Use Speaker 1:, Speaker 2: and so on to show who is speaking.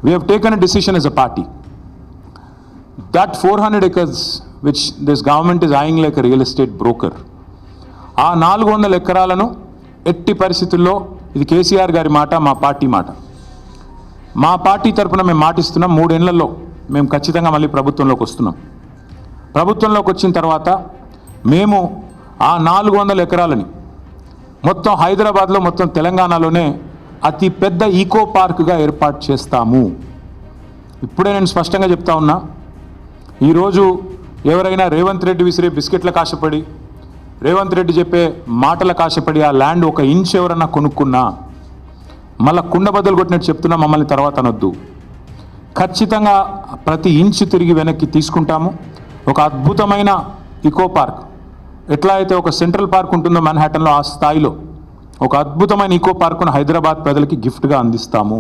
Speaker 1: We have taken a decision as a party that 400 acres which this government is eyeing like a real estate broker, ఆ 400 ఎకరాలను ఎట్టి పరిస్థితుల్లో, ఇది కేసీఆర్ గారి మాట, మా పార్టీ మాట, మా పార్టీ తరఫున మేము మాటిస్తున్నాం, 3 ఏళ్లలో మేము ఖచ్చితంగా మళ్ళీ ప్రభుత్వంలోకి వస్తున్నాం. ప్రభుత్వంలోకి వచ్చిన తర్వాత మేము ఆ 400 ఎకరాలని మొత్తం హైదరాబాద్లో, మొత్తం తెలంగాణలోనే అతి పెద్ద ఈకో పార్క్గా ఏర్పాటు చేస్తాము. ఇప్పుడే నేను స్పష్టంగా చెప్తా ఉన్నా, ఈరోజు ఎవరైనా రేవంత్ రెడ్డి విసిరే బిస్కెట్ల కాశపడి, రేవంత్ రెడ్డి చెప్పే మాటల కాశపడి ఆ ల్యాండ్ 1 ఇంచ్ ఎవరన్నా కొనుక్కున్నా మళ్ళీ కుండ బద్దలు కొట్టినట్టు చెప్తున్నా, మమ్మల్ని తర్వాత అనొద్దు. ఖచ్చితంగా ప్రతి ఇంచ్ తిరిగి వెనక్కి తీసుకుంటాము. ఒక అద్భుతమైన ఈకో పార్క్, ఎట్లా అయితే ఒక సెంట్రల్ పార్క్ ఉంటుందో మన్హాటన్లో, ఆ స్థాయిలో ఒక అద్భుతమైన ఈకో పార్కును హైదరాబాద్ ప్రజలకి గిఫ్ట్గా అందిస్తాము.